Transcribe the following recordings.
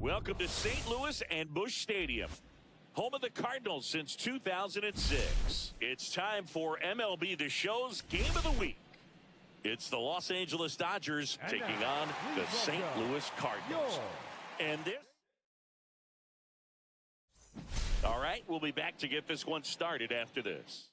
Welcome to St. Louis and Busch Stadium, home of the Cardinals since 2006. It's time for MLB The Show's Game of the Week. It's the Los Angeles Dodgers taking on the St. Louis Cardinals. And this... All right, we'll be back to get this one started after this.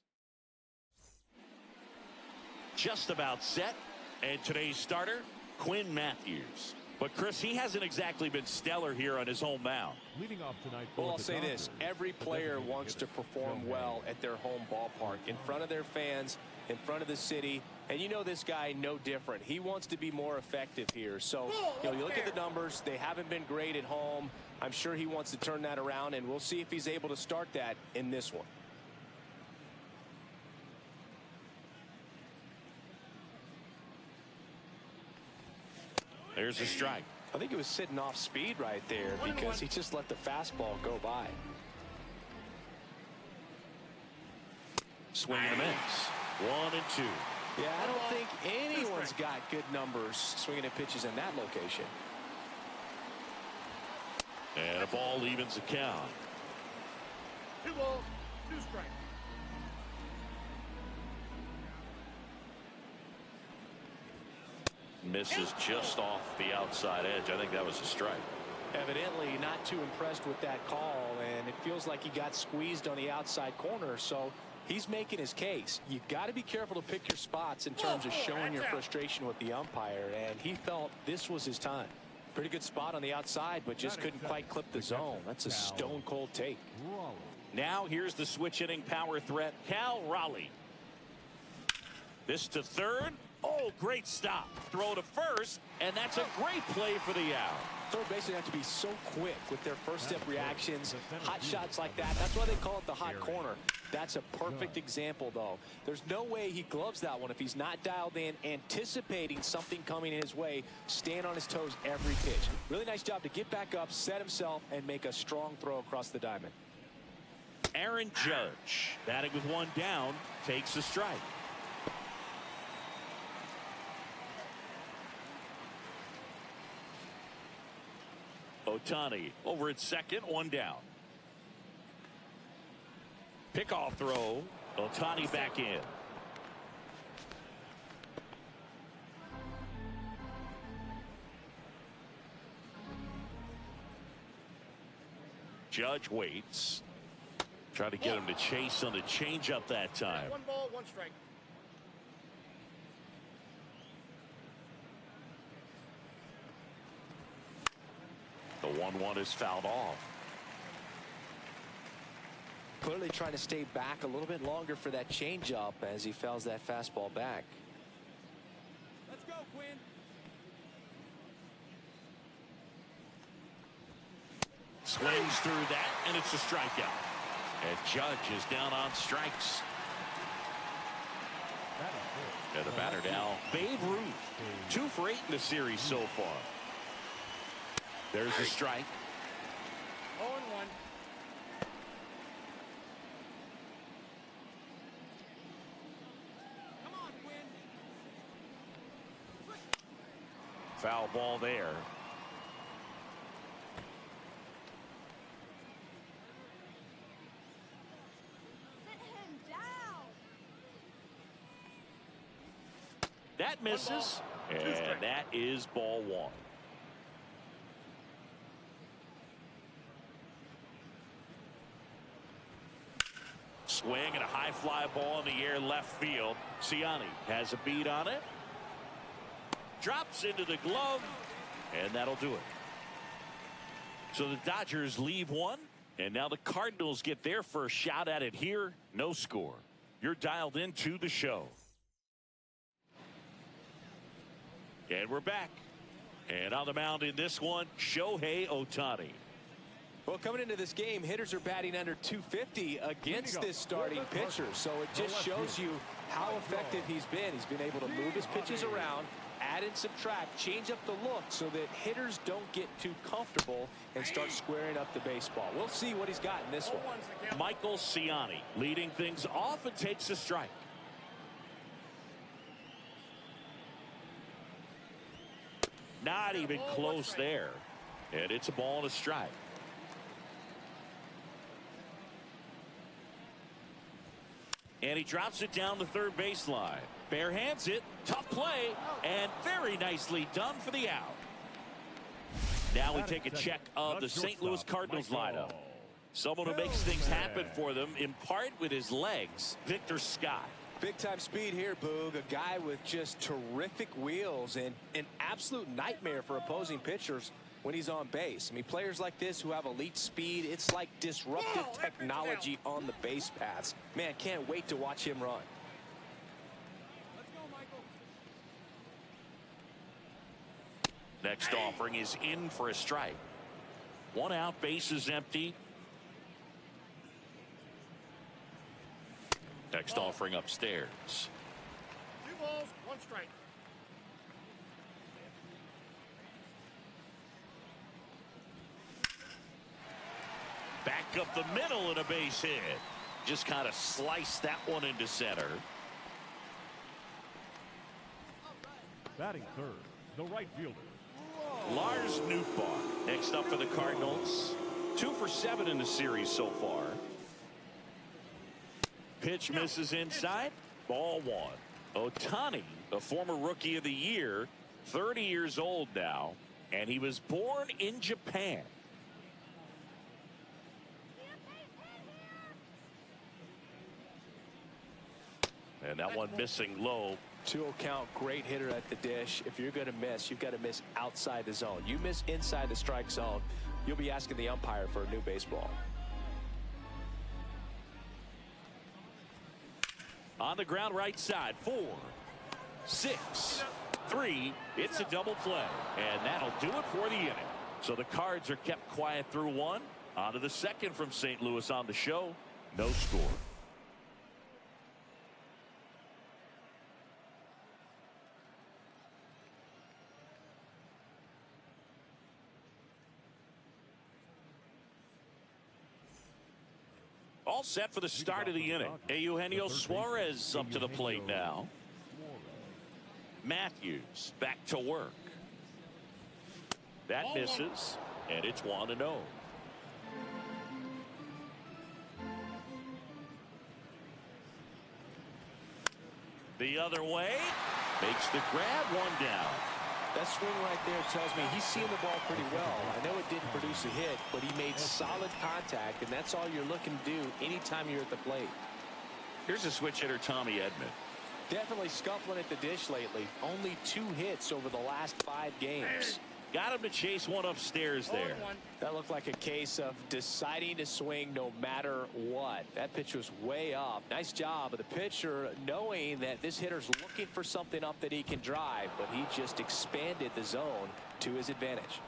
Just about set. And today's starter, Quinn Matthews. But, Chris, he hasn't exactly been stellar here on his home mound. Leading off tonight. Well, I'll say this. Every player wants to perform well at their home ballpark, in front of their fans, in front of the city. And you know this guy no different. He wants to be more effective here. So, you look at the numbers. They haven't been great at home. I'm sure he wants to turn that around, and we'll see if he's able to start that in this one. There's a strike. I think he was sitting off speed right there because he just let the fastball go by. Swing and a miss. 1-2. Yeah, I don't think anyone's got good numbers swinging at pitches in that location. And a ball evens the count. 2 balls, 2 strikes. Misses just off the outside edge. I think that was a strike. Evidently not too impressed with that call, and it feels like he got squeezed on the outside corner, so he's making his case. You've got to be careful to pick your spots in terms of showing your frustration with the umpire, and he felt this was his time. Pretty good spot on the outside, but just couldn't quite clip the zone. That's a stone-cold take. Now here's the switch-hitting power threat, Cal Raleigh. This to third. Oh, great stop. Throw to first, and that's a great play for the out. Third basemen have to be so quick with their first-step reactions. Hot shots like that, that's why they call it the hot corner. That's a perfect example, though. There's no way he gloves that one if he's not dialed in, anticipating something coming his way, staying on his toes every pitch. Really nice job to get back up, set himself, and make a strong throw across the diamond. Aaron Judge, batting with one down, takes a strike. Ohtani over at second, one down. Pickoff throw. Ohtani back in. Judge waits. Try to get him to chase on the changeup that time. 1 ball, 1 strike. The 1-1 is fouled off. Clearly trying to stay back a little bit longer for that changeup as he fouls that fastball back. Let's go, Quinn. Swings through that, and it's a strikeout. And Judge is down on strikes. And the batter now, Babe Ruth. 2 for 8 in the series so far. There's a strike. 0-1. Come on, Quinn. Foul ball there. Sit him down. That misses. And that is ball 1. Swing and a high fly ball in the air left field. Ciani has a beat on it. Drops into the glove, and that'll do it. So the Dodgers leave one, and now the Cardinals get their first shot at it here. No score. You're dialed into the show. And we're back. And on the mound in this one, Shohei Ohtani. Well, coming into this game, hitters are batting under 250 against this starting pitcher. So it just shows you how effective he's been. He's been able to move his pitches around, add and subtract, change up the look so that hitters don't get too comfortable and start squaring up the baseball. We'll see what he's got in this one. Michael Ciani leading things off and takes a strike. Not even close there. And it's a ball and a strike. And he drops it down the third baseline. Bare hands it. Tough play. And very nicely done for the out. Now we take a check of the St. Louis Cardinals lineup. Someone who makes things happen for them, in part with his legs, Victor Scott. Big time speed here, Boog. A guy with just terrific wheels and an absolute nightmare for opposing pitchers when he's on base. I mean, players like this who have elite speed, it's like disruptive technology on the base paths. Man, can't wait to watch him run. Let's go, Michael. Next offering is in for a strike. One out, base is empty. Next offering upstairs. 2 balls, 1 strike. Back up the middle and a base hit. Just kind of sliced that one into center. Batting third, the right fielder. Lars Nootbaar next up for the Cardinals. 2 for 7 in the series so far. Pitch misses inside. Ball 1. Ohtani, a former Rookie of the Year, 30 years old now, and he was born in Japan. And that one missing low. 2-0 count, great hitter at the dish. If you're going to miss, you've got to miss outside the zone. You miss inside the strike zone, you'll be asking the umpire for a new baseball. On the ground right side, 4, 6, 3. It's a double play. And that'll do it for the inning. So the Cards are kept quiet through 1. On to the second from St. Louis on the show. No score. All set for the start of the inning. Eugenio Suarez up to the plate now. Matthews back to work. That misses, and it's 1-0. The other way, makes the grab, 1 down. That swing right there tells me he's seeing the ball pretty well. I know it didn't produce a hit, but he made solid contact, and that's all you're looking to do anytime you're at the plate. Here's a switch hitter, Tommy Edman. Definitely scuffling at the dish lately. Only 2 hits over the last 5 games. Got him to chase one upstairs there. That looked like a case of deciding to swing no matter what. That pitch was way up. Nice job of the pitcher knowing that this hitter's looking for something up that he can drive, but he just expanded the zone to his advantage.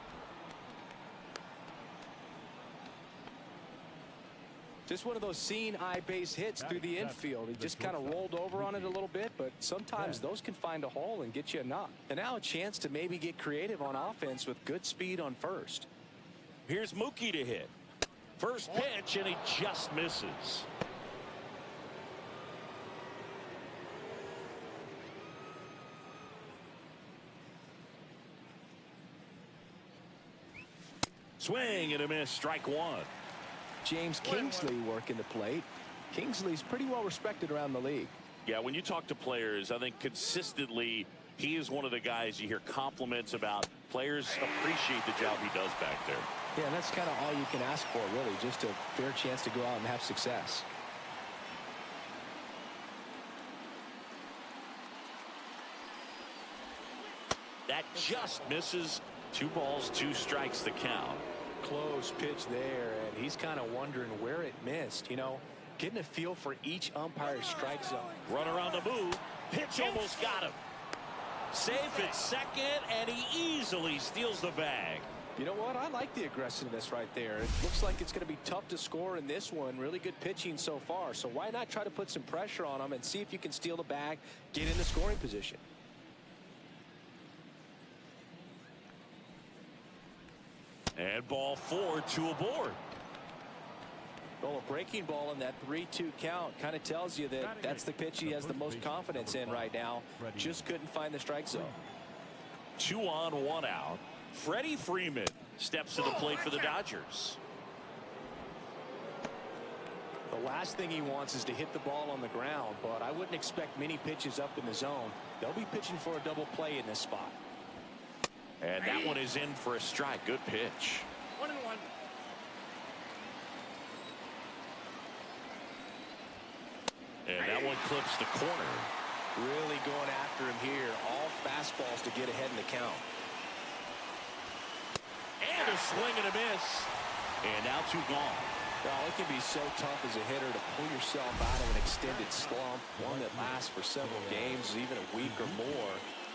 Just one of those seeing eye base hits through the infield. He just kind of rolled over on it a little bit, but sometimes those can find a hole and get you a knock. And now a chance to maybe get creative on offense with good speed on first. Here's Mookie to hit. First pitch, and he just misses. Swing and a miss, strike 1. James Kingsley working the plate. Kingsley's pretty well respected around the league. Yeah, when you talk to players, I think consistently he is one of the guys you hear compliments about. Players appreciate the job he does back there. Yeah, and that's kind of all you can ask for, really, just a fair chance to go out and have success. That just misses. 2 balls, 2 strikes the count. Close pitch there, and he's kind of wondering where it missed. You know, getting a feel for each umpire's strike zone. Runner on the move. Pitch almost got him. Safe at second, and he easily steals the bag. You know what? I like the aggressiveness right there. It looks like it's going to be tough to score in this one. Really good pitching so far. So why not try to put some pressure on him and see if you can steal the bag, get in the scoring position. And ball 4, 2 aboard. Well, a breaking ball in that 3-2 count kind of tells you that that's the pitch he has the most confidence in right now. Just couldn't find the strike zone. 2 on, 1 out. Freddie Freeman steps to the plate for the Dodgers. The last thing he wants is to hit the ball on the ground, but I wouldn't expect many pitches up in the zone. They'll be pitching for a double play in this spot. And that one is in for a strike. Good pitch. 1-1. And that one clips the corner. Really going after him here. All fastballs to get ahead in the count. And a swing and a miss. And now 2 gone. Well, it can be so tough as a hitter to pull yourself out of an extended slump, one that lasts for several games, even a week or more.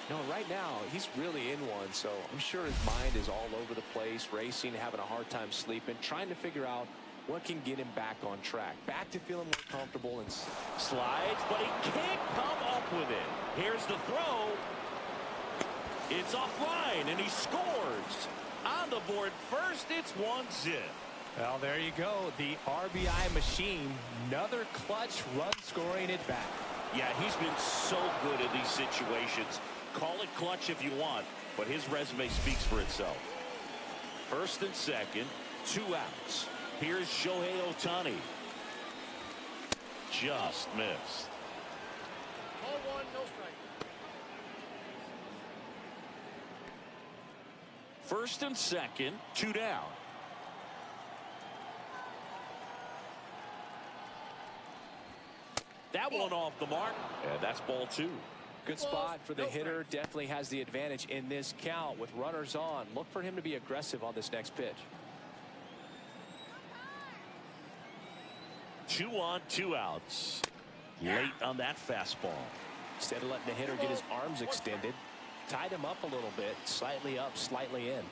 No, right now, he's really in one, so I'm sure his mind is all over the place, racing, having a hard time sleeping, trying to figure out what can get him back on track, back to feeling more comfortable. And slides, but he can't come up with it. Here's the throw. It's offline, and he scores. On the board first, it's 1-0. Well, there you go. The RBI machine. Another clutch run scoring at bat. Yeah, he's been so good in these situations. Call it clutch if you want, but his resume speaks for itself. First and second, 2 outs. Here's Shohei Ohtani. Just missed. Ball 1, no strike. First and second, 2 down. That one off the mark, and that's ball 2. Good spot for the hitter. Definitely has the advantage in this count with runners on. Look for him to be aggressive on this next pitch. 2 on, 2 outs. Late on that fastball. Instead of letting the hitter get his arms extended, tied him up a little bit, slightly up, slightly in.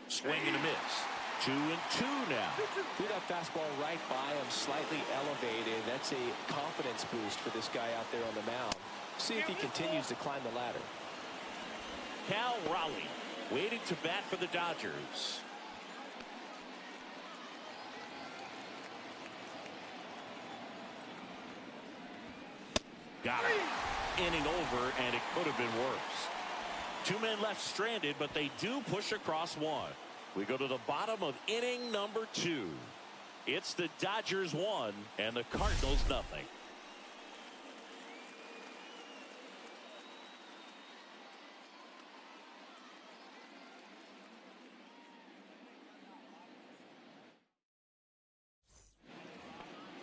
Swing and a miss. 2 and 2 now. Threw that fastball right by him, slightly elevated. That's a confidence boost for this guy out there on the mound. See if he continues to climb the ladder. Cal Raleigh waiting to bat for the Dodgers. Got it. Inning over, and it could have been worse. 2 men left stranded, but they do push across 1. We go to the bottom of inning number 2. It's the Dodgers 1 and the Cardinals nothing.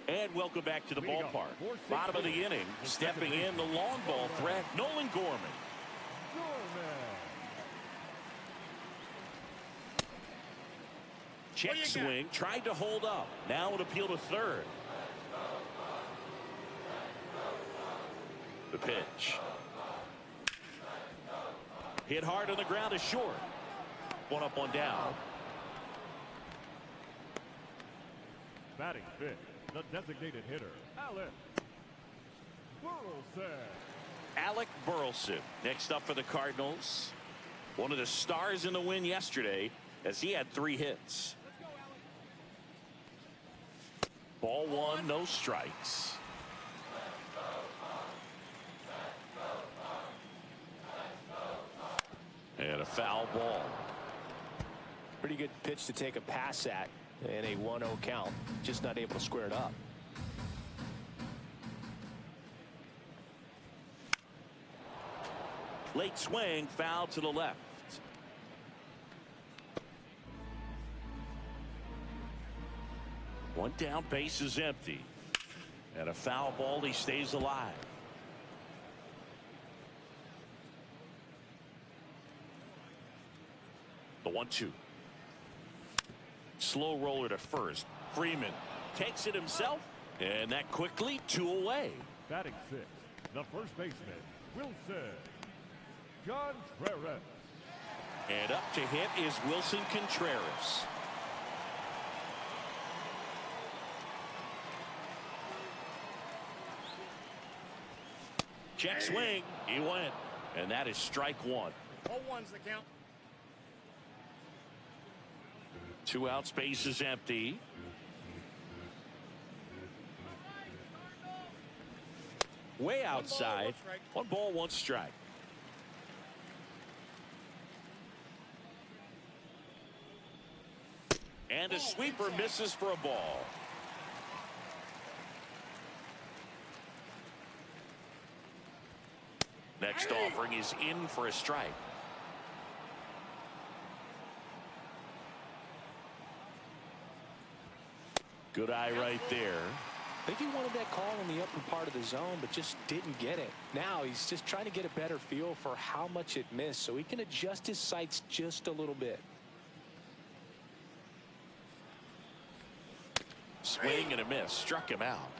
And welcome back to the ballpark. Bottom of the inning, stepping in the long ball threat, Nolan Gorman. Check swing, tried to hold up. Now an appeal to third. The pitch. Hit hard on the ground is short. 1 up, 1 down. Batting 5th, the designated hitter, Alec Burleson next up for the Cardinals. One of the stars in the win yesterday, as he had 3 hits. Ball 1, no strikes. And a foul ball. Pretty good pitch to take a pass at in a 1-0 count. Just not able to square it up. Late swing, foul to the left. One down, base is empty. And a foul ball, he stays alive. The 1-2. Slow roller to first. Freeman takes it himself, and that quickly 2 away. Batting 6th, the first baseman, Wilson Contreras. And up to hit is Wilson Contreras. Check swing, he went, and that is strike 1. 0-1's the count. 2 outs, base is empty. Way outside. 1 ball, 1 strike. And a sweeper misses for a ball. Next offering is in for a strike. Good eye right there. I think he wanted that call in the upper part of the zone, but just didn't get it. Now he's just trying to get a better feel for how much it missed so he can adjust his sights just a little bit. Swing and a miss. Struck him out.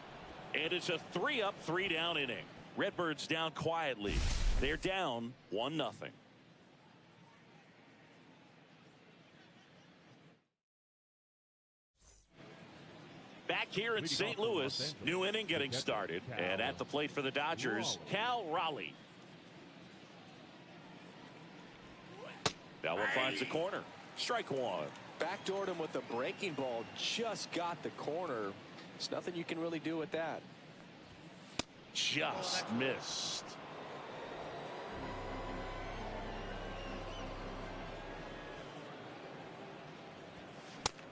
And it's a 3-up, 3-down inning. Redbirds down quietly. They're down 1-0. Back here in St. Louis, new inning getting started. And at the plate for the Dodgers, Cal Raleigh. That one finds the corner. Strike one. Backdoored him with a breaking ball. Just got the corner. There's nothing you can really do with that. Just missed.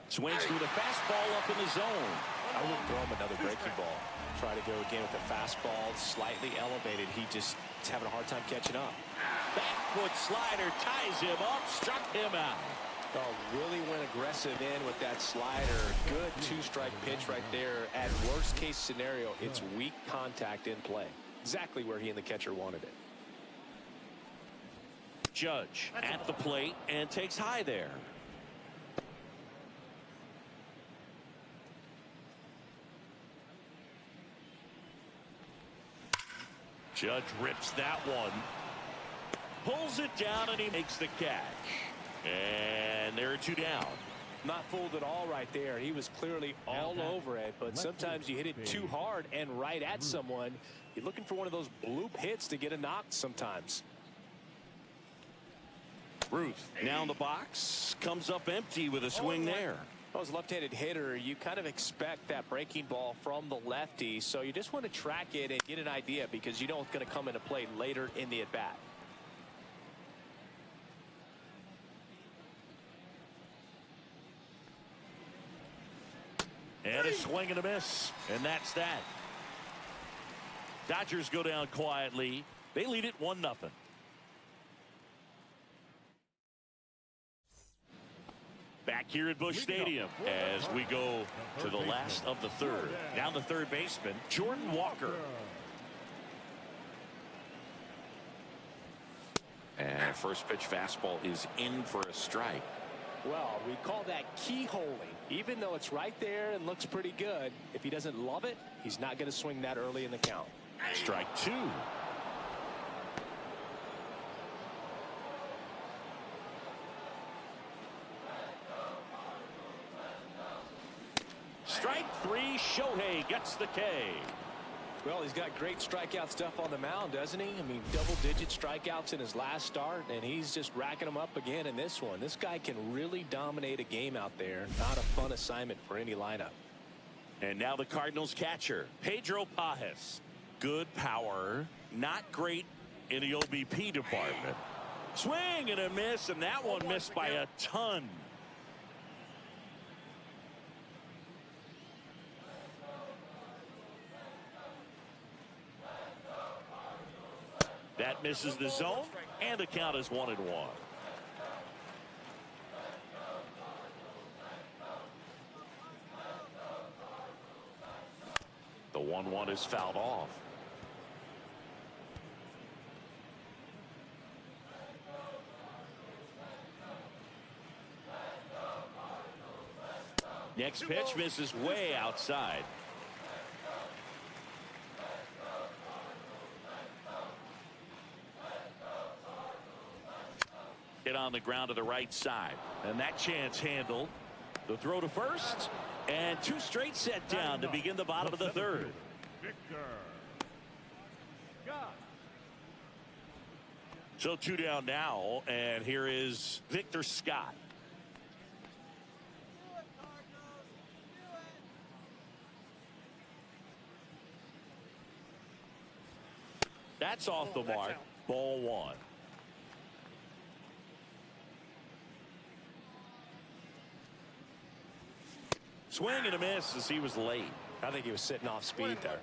Swings through the fastball up in the zone. I wouldn't throw him another breaking ball. Try to go again with the fastball slightly elevated. He just is having a hard time catching up. Back foot slider ties him up, struck him out. Oh, really went aggressive in with that slider. Good two-strike pitch right there. At worst case scenario, it's weak contact in play. Exactly where he and the catcher wanted it. Judge at the plate and takes high there. Judge rips that one. Pulls it down and he makes the catch. And there are two down. Not fooled at all right there. He was clearly all over it, but sometimes you hit it too hard and right at someone. You're looking for one of those bloop hits to get a knock sometimes. Ruth now in the box, comes up empty with a swing there. Well, as a left-handed hitter, you kind of expect that breaking ball from the lefty, so you just want to track it and get an idea because you know it's going to come into play later in the at-bat. And a swing and a miss, and that's that. Dodgers go down quietly. They lead it 1-0. Back here at Busch Stadium as we go to the last of the third. Now the third baseman, Jordan Walker. And first pitch fastball is in for a strike. Well, we call that keyholing. Even though it's right there and looks pretty good, if he doesn't love it, he's not going to swing that early in the count. Strike two. Strike three, Shohei gets the K. Well, he's got great strikeout stuff on the mound, doesn't he? I mean, double-digit strikeouts in his last start, and he's just racking them up again in this one. This guy can really dominate a game out there. Not a fun assignment for any lineup. And now the Cardinals catcher, Pedro Pajes. Good power, not great in the OBP department. Swing and a miss, and that one missed by a ton. That misses the zone, and the count is 1-1. The 1-1 is fouled off. Next pitch misses way outside. Hit on the ground to the right side, and that chance handled. The throw to first, and two straight set down to begin the bottom of the third. So two down now, and here is Victor Scott. That's off the mark. Ball one. Swing and a miss as he was late. I think he was sitting off speed there.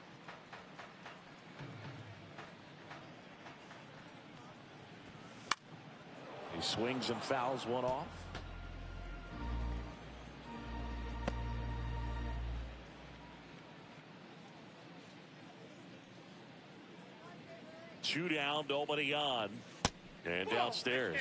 He swings and fouls one off. Two down, nobody on. And downstairs.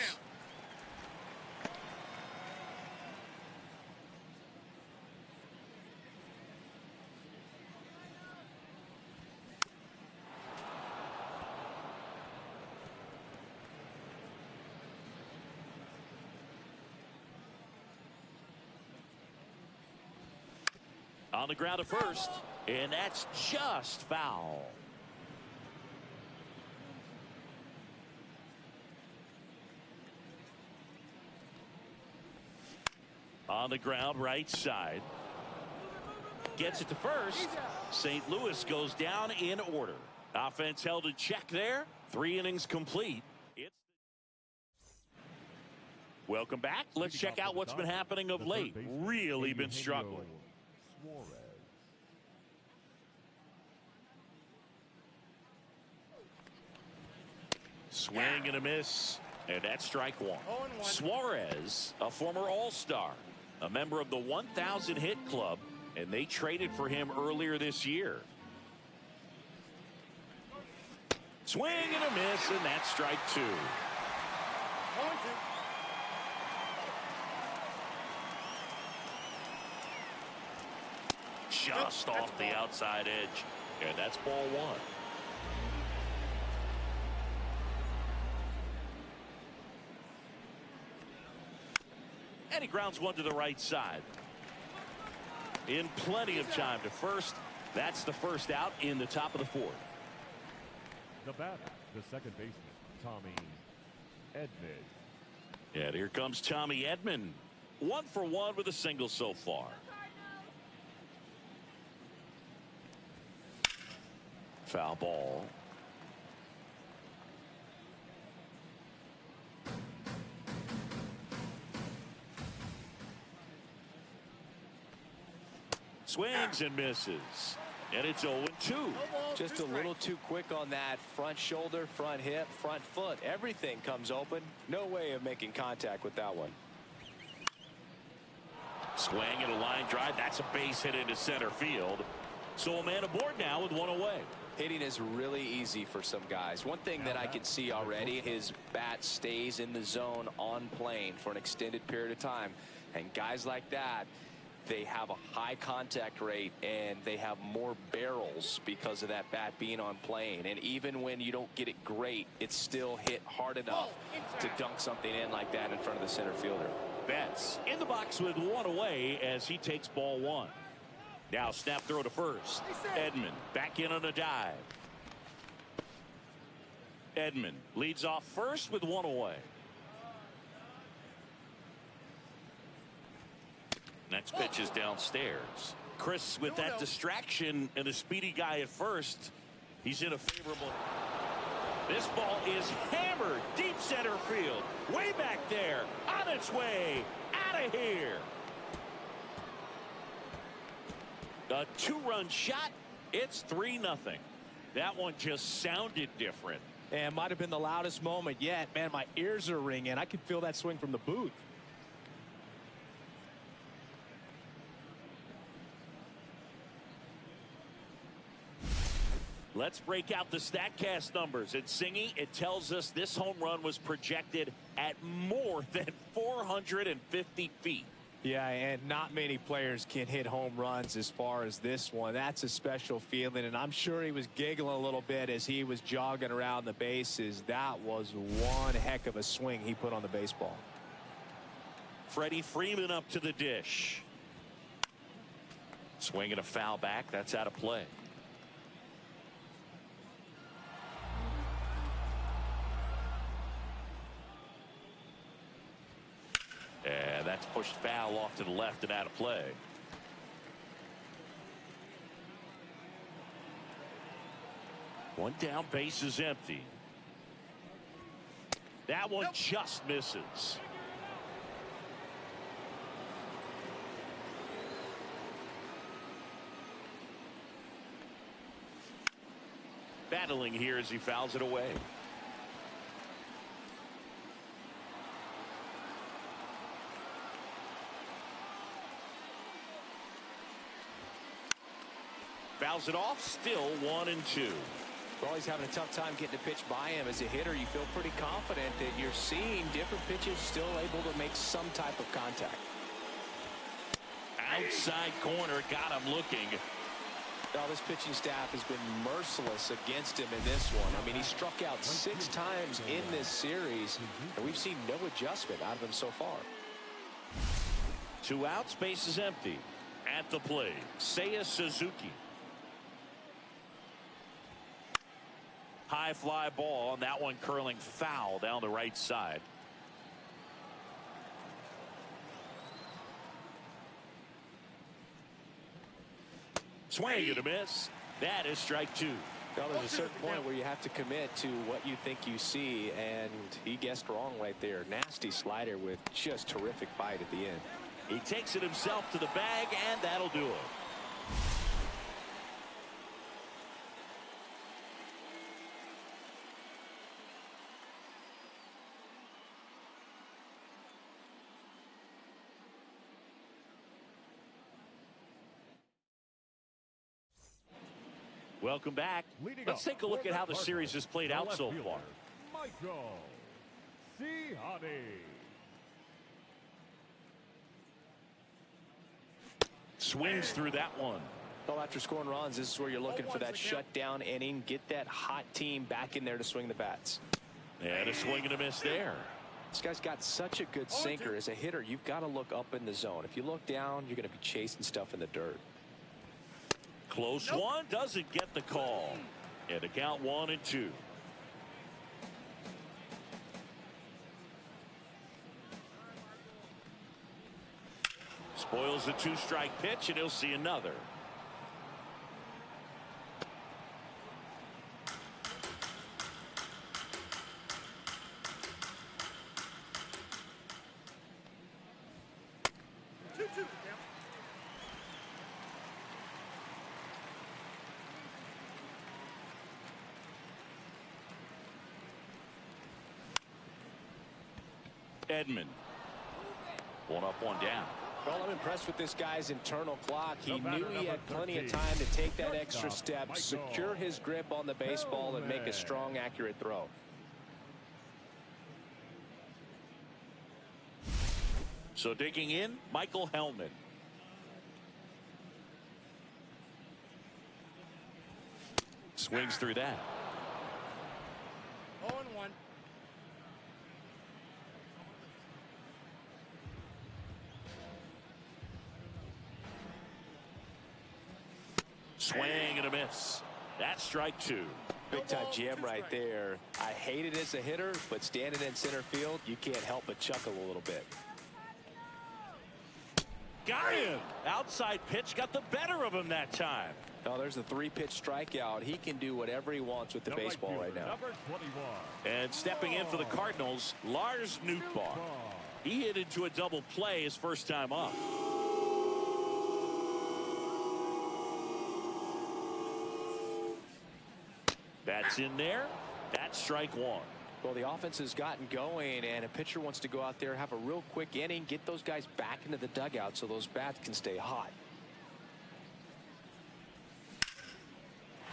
On the ground at first, and that's just foul. On the ground, right side. Gets it to first. St. Louis goes down in order. Offense held in check there. 3 innings complete. Welcome back. Let's check out what's been happening of late. Really been struggling. Swing and a miss, and that's strike one. Suarez, a former All-Star, a member of the 1,000 hit club, and they traded for him earlier this year. Swing and a miss, and that's strike two. Just off the outside edge, and that's ball one. And he grounds one to the right side. In plenty of time to first. That's the first out in the top of the fourth. The batter, the second baseman, Tommy Edman. And here comes Tommy Edman. 1 for 1 with a single so far. Foul ball. Swings and misses. And it's 0-2. Just a little too quick on that front shoulder, front hip, front foot. Everything comes open. No way of making contact with that one. Swing and a line drive. That's a base hit into center field. So a man aboard now with one away. Hitting is really easy for some guys. One thing that I can see already, his bat stays in the zone on plane for an extended period of time. And guys like that, they have a high contact rate and they have more barrels because of that bat being on plane. And even when you don't get it great, it's still hit hard enough to dunk something in like that in front of the center fielder. Betts in the box with one away as he takes ball one. Now snap throw to first. Edman back in on a dive. Edman leads off first with one away. Next pitch is downstairs. Chris with that distraction and a speedy guy at first. He's in a favorable. This ball is hammered deep center field. Way back there. On its way. Out of here. A 2-run shot. It's 3-0. That one just sounded different. And might have been the loudest moment yet. Man, my ears are ringing. I can feel that swing from the booth. Let's break out the StatCast numbers. At Singy, it tells us this home run was projected at more than 450 feet. Yeah, and not many players can hit home runs as far as this one. That's a special feeling, and I'm sure he was giggling a little bit as he was jogging around the bases. That was one heck of a swing he put on the baseball. Freddie Freeman up to the dish. Swinging a foul back. That's out of play. And that's pushed foul off to the left and out of play. One down, base is empty. That one just misses. Battling here as he fouls it away. Fouls it off, still 1-2. Well, he's having a tough time getting a pitch by him. As a hitter, you feel pretty confident that you're seeing different pitches still able to make some type of contact. Outside corner, got him looking. Now, this pitching staff has been merciless against him in this one. I mean, he struck out 6 times in this series, and we've seen no adjustment out of him so far. 2 outs, base is empty. At the plate, Seiya Suzuki. High fly ball, and that one curling foul down the right side. Swing and a miss. That is strike 2. Now, there's a certain point where you have to commit to what you think you see, and he guessed wrong right there. Nasty slider with just terrific bite at the end. He takes it himself to the bag, and that'll do it. Welcome back. Let's take a look at how the series has played out so far. Swings through that one. Well, after scoring runs, this is where you're looking for that shutdown inning. Get that hot team back in there to swing the bats. And a swing and a miss there. This guy's got such a good sinker. As a hitter, you've got to look up in the zone. If you look down, you're going to be chasing stuff in the dirt. Close one, doesn't get the call. And a count 1-2. Spoils the 2-strike pitch, and he'll see another. Edman. 1 up, 1 down. Well, I'm impressed with this guy's internal clock. He knew he had plenty of time to take that extra step, secure his grip on the baseball, and make a strong, accurate throw. So digging in, Michael Hellman. Swings through that. 0-1. Swing and a miss. That's strike 2. Big time jam right there. I hate it as a hitter, but standing in center field, you can't help but chuckle a little bit. Got him. Outside pitch got the better of him that time. Oh, there's a 3-pitch strikeout. He can do whatever he wants with the baseball right now. And stepping in for the Cardinals, Lars Nootbaar. He hit into a double play his first time up. That's in there. That's strike 1. Well, the offense has gotten going, and a pitcher wants to go out there, have a real quick inning, get those guys back into the dugout so those bats can stay hot.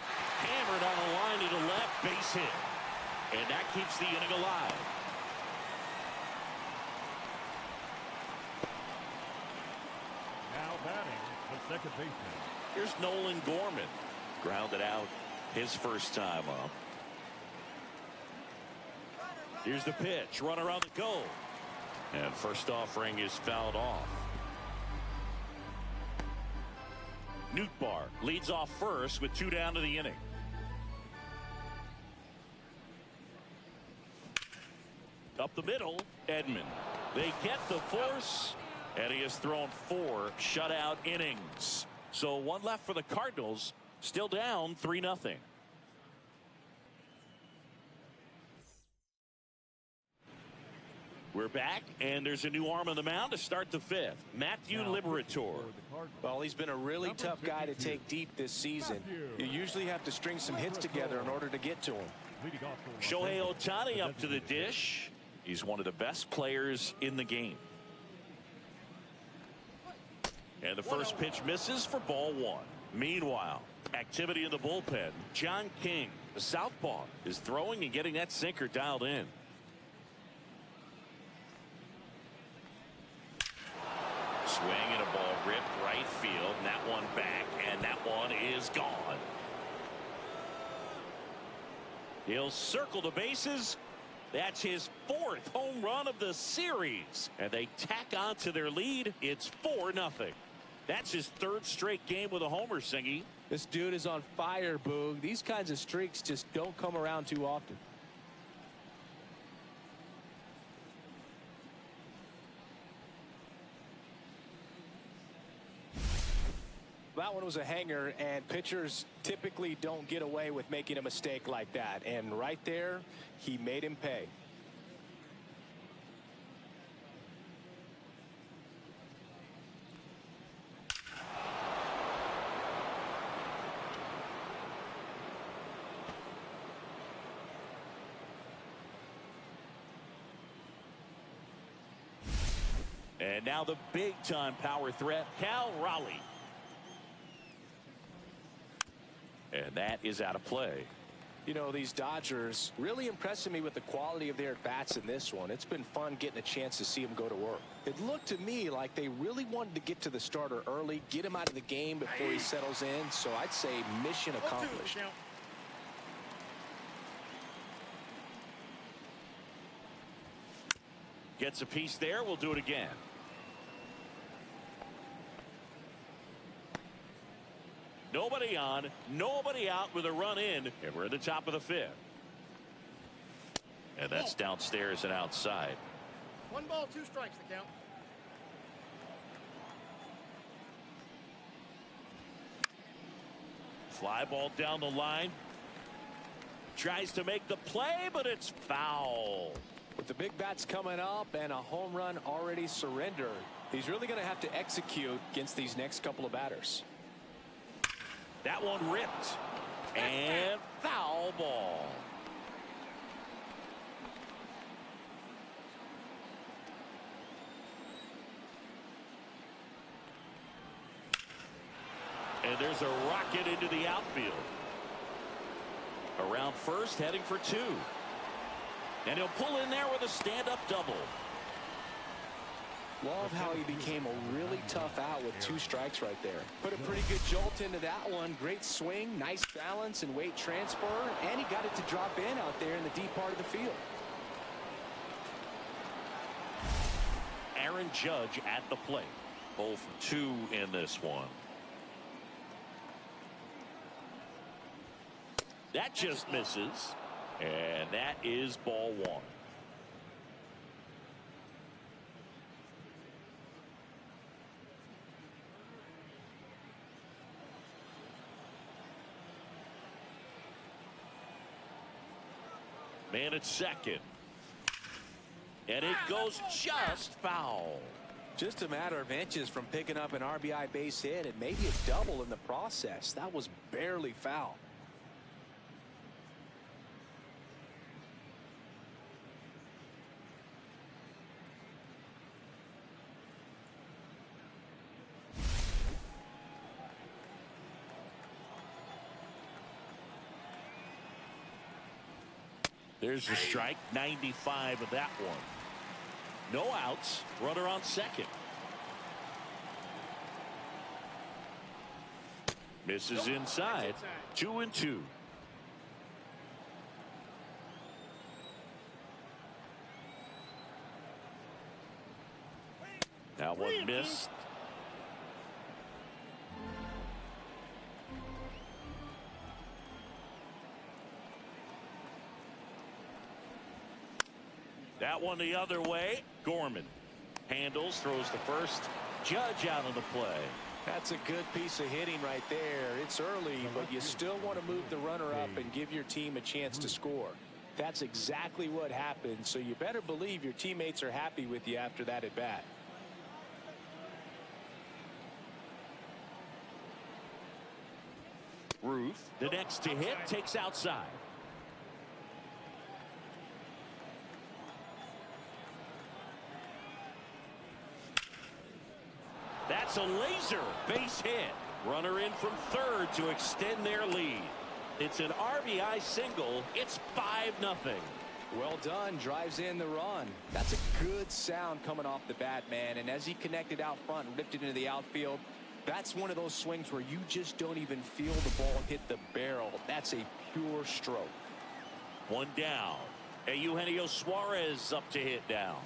Hammered on the line to the left, base hit. And that keeps the inning alive. Now batting, the second baseman. Here's Nolan Gorman. Grounded out his first time up. Here's the pitch. Runner on the go. And first offering is fouled off. Nootbaar leads off first with 2 down to the inning. Up the middle, Edman. They get the force, and he has thrown 4 shutout innings. So 1 left for the Cardinals. Still down 3-0. We're back, and there's a new arm on the mound to start the fifth. Matthew Liberator. Well, he's been a really tough guy to take deep this season. You usually have to string some hits together in order to get to him. Shohei Ohtani up to the dish. He's one of the best players in the game. And the first pitch misses for ball one. Meanwhile, activity in the bullpen. John King, the southpaw, is throwing and getting that sinker dialed in. Swing and a ball ripped right field. And that one back, and that one is gone. He'll circle the bases. That's his fourth home run of the series. And they tack on to their lead. It's 4-0. That's his third straight game with a homer, Singy. This dude is on fire, Boog. These kinds of streaks just don't come around too often. That one was a hanger, and pitchers typically don't get away with making a mistake like that. And right there, he made him pay. And now the big-time power threat, Cal Raleigh. And that is out of play. You know, these Dodgers really impressing me with the quality of their at-bats in this one. It's been fun getting a chance to see them go to work. It looked to me like they really wanted to get to the starter early, get him out of the game before he settles in. So I'd say mission accomplished. Gets a piece there. We'll do it again. Nobody on, nobody out with a run in, and we're at the top of the fifth. And that's downstairs and outside. 1 ball, 2 strikes to count. Fly ball down the line. Tries to make the play, but it's foul. With the big bats coming up and a home run already surrendered, he's really going to have to execute against these next couple of batters. That one ripped. And foul ball. And there's a rocket into the outfield. Around first, heading for 2. And he'll pull in there with a stand-up double. Love how he became a really tough out with 2 strikes right there. Put a pretty good jolt into that one. Great swing, nice balance and weight transfer, and he got it to drop in out there in the deep part of the field. Aaron Judge at the plate. 0 for 2 in this one. That just misses. And that is ball 1. Man at second. And it goes just foul. Just a matter of inches from picking up an RBI base hit and maybe a double in the process. That was barely foul. There's the strike. 95 of that one. No outs. Runner on second. Misses inside. 2-2. That one missed. That one the other way. Gorman handles, throws the first. Judge out of the play. That's a good piece of hitting right there. It's early, but you still want to move the runner up and give your team a chance to score. That's exactly what happened, so you better believe your teammates are happy with you after that at bat. Ruth, the next to hit, takes outside. That's a laser base hit. Runner in from third to extend their lead. It's an RBI single. It's 5-0. Well done. Drives in the run. That's a good sound coming off the bat, man. And as he connected out front and ripped it into the outfield, that's one of those swings where you just don't even feel the ball hit the barrel. That's a pure stroke. One down. Eugenio Suarez up to hit down.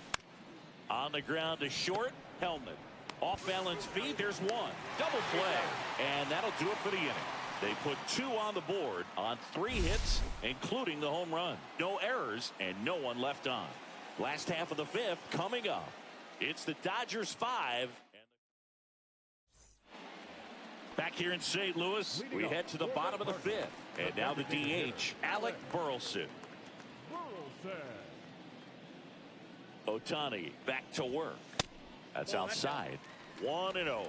On the ground to short. Hellman. Off balance feed. There's one. Double play. And that'll do it for the inning. They put 2 on the board on 3 hits, including the home run. No errors and no one left on. Last half of the 5th coming up. It's the Dodgers 5. Back here in St. Louis, we head to the bottom of the 5th. And now the DH, Alec Burleson. Ohtani back to work. That's outside. 1-0.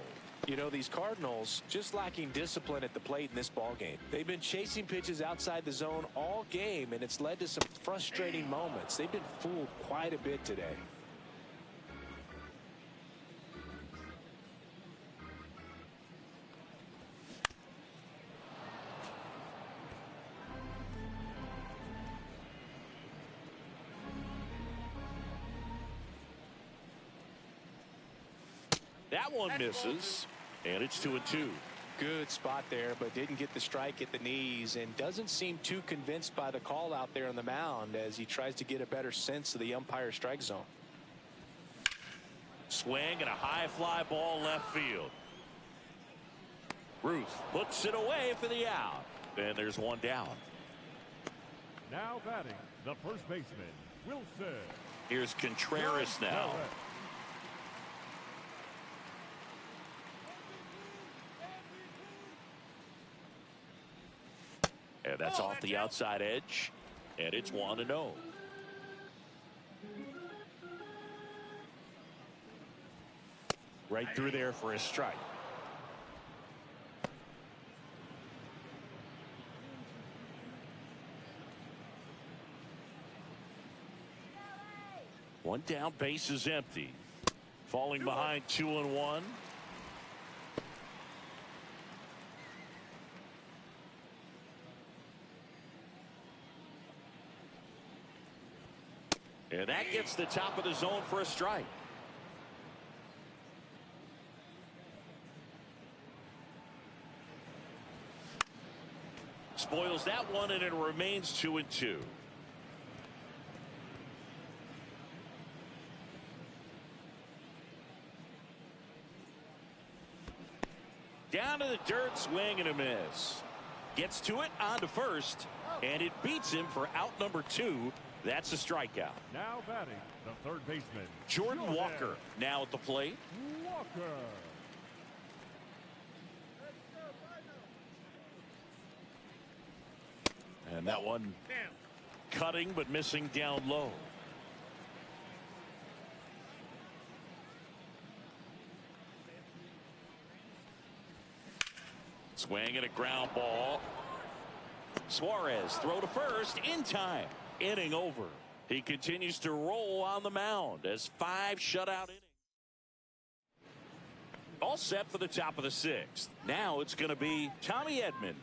You know, these Cardinals just lacking discipline at the plate in this ball game. They've been chasing pitches outside the zone all game, and it's led to some frustrating moments. They've been fooled quite a bit today. That one misses, and it's 2-2. Good spot there, but didn't get the strike at the knees and doesn't seem too convinced by the call out there on the mound as he tries to get a better sense of the umpire's strike zone. Swing and a high fly ball left field. Ruth puts it away for the out. And there's one down. Now batting, the first baseman, Wilson. Here's Contreras now. And that's off the outside edge. And it's 1-0. Right through there for a strike. One down, base is empty. Falling behind 2-1. And that gets the top of the zone for a strike. Spoils that one, and it remains 2-2. Down to the dirt, swing and a miss. Gets to it, on to first, and it beats him for out number 2. That's a strikeout. Now batting, the third baseman, Jordan Walker now at the plate. Walker. And that one cutting but missing down low. Swing and a ground ball. Suarez throw to first in time. Inning over. He continues to roll on the mound as 5 shutout innings. All set for the top of the 6th. Now it's going to be Tommy Edman.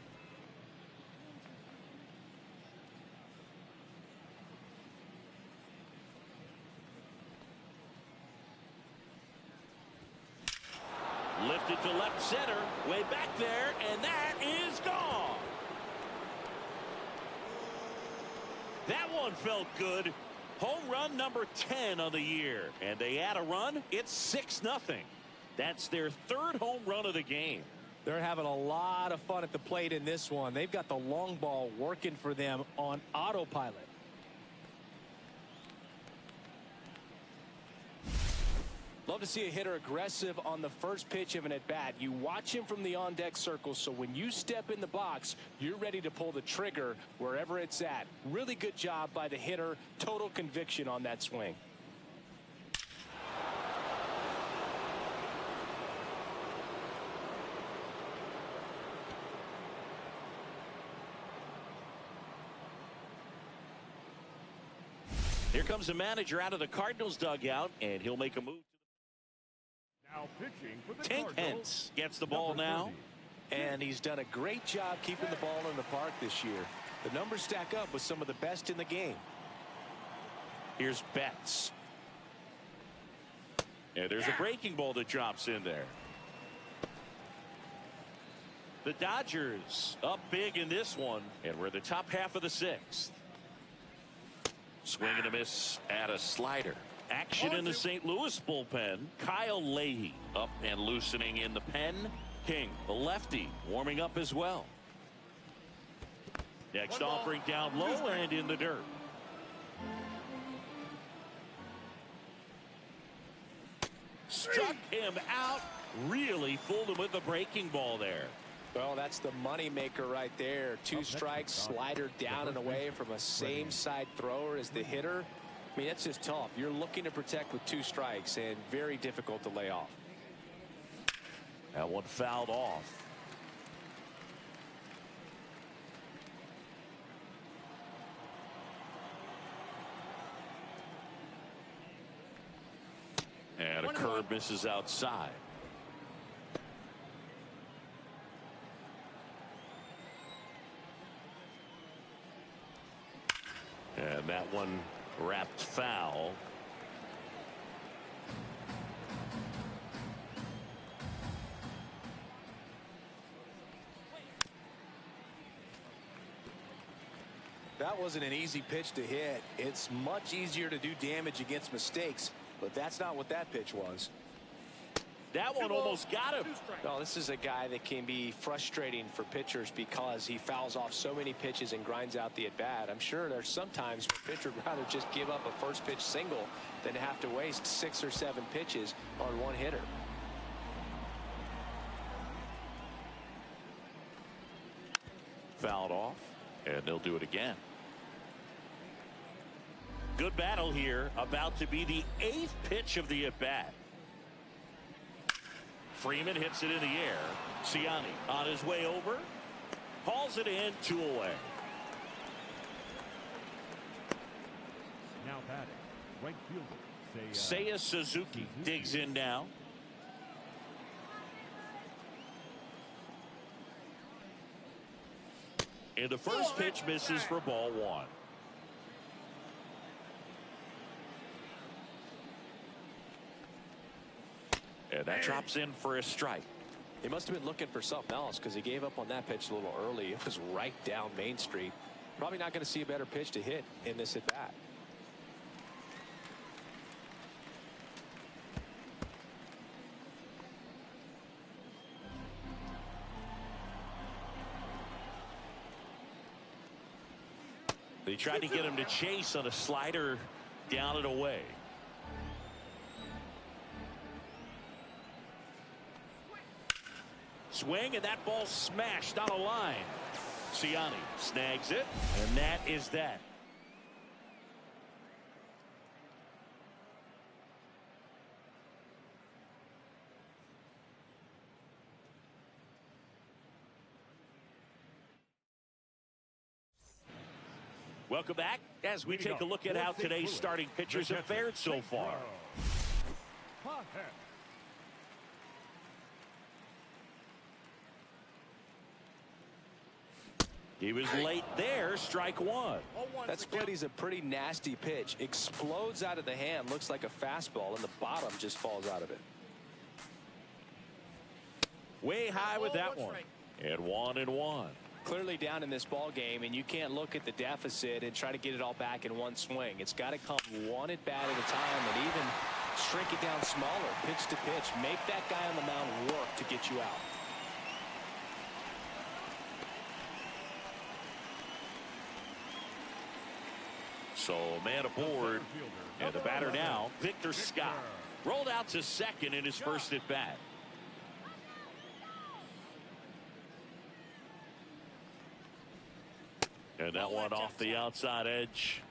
Lifted to left center, way back there, and that is gone. That one felt good. Home run number 10 of the year, and they add a run. It's 6-0. That's their 3rd home run of the game. They're having a lot of fun at the plate in this one. They've got the long ball working for them on autopilot. Love to see a hitter aggressive on the first pitch of an at-bat. You watch him from the on-deck circle, so when you step in the box, you're ready to pull the trigger wherever it's at. Really good job by the hitter. Total conviction on that swing. Here comes the manager out of the Cardinals dugout, and he'll make a move. Now pitching for the Tank Cardinals, Hence gets the ball number now. 30. And he's done a great job keeping the ball in the park this year. The numbers stack up with some of the best in the game. Here's Betts. And there's a breaking ball that drops in there. The Dodgers up big in this one, and we're in the top half of the sixth. Swing and a miss at a slider. Action in the St. Louis bullpen. Kyle Leahy up and loosening in the pen. King, the lefty, warming up as well. Next offering down low and in the dirt. Struck him out. Really fooled him with the breaking ball there. Well, that's the money maker right there. Two strikes, slider down and away from a same side thrower as the hitter. I mean, that's just tough. You're looking to protect with two strikes and very difficult to lay off. That one fouled off. And a curve misses outside. And that one wrapped foul. That wasn't an easy pitch to hit. It's much easier to do damage against mistakes, but that's not what that pitch was. That one almost got him. No, this is a guy that can be frustrating for pitchers because he fouls off so many pitches and grinds out the at-bat. I'm sure there's sometimes where a pitcher would rather just give up a first pitch single than have to waste 6 or 7 pitches on one hitter. Fouled off, and they'll do it again. Good battle here, about to be the 8th pitch of the at-bat. Freeman hits it in the air. Ciani on his way over. Hauls it in, 2 away. Now batting, right fielder, Seiya Suzuki digs in now. And the first pitch misses for ball 1. And that drops in for a strike. He must have been looking for something else because he gave up on that pitch a little early. It was right down Main Street. Probably not going to see a better pitch to hit in this at bat. They tried to get him to chase on a slider down and away. Swing, and that ball smashed on a line. Ciani snags it, and that is that. Welcome back as we take a look at how today's starting pitchers have fared so far. He was late there, strike 1. That split is a pretty nasty pitch. Explodes out of the hand, looks like a fastball, and the bottom just falls out of it. Way high with that one. And 1-1. Clearly down in this ball game, and you can't look at the deficit and try to get it all back in one swing. It's got to come one at bat at a time, and even shrink it down smaller, pitch to pitch. Make that guy on the mound work to get you out. So man aboard, and the batter now, Victor Scott. Rolled out to second in his first at bat. And that one off the outside edge.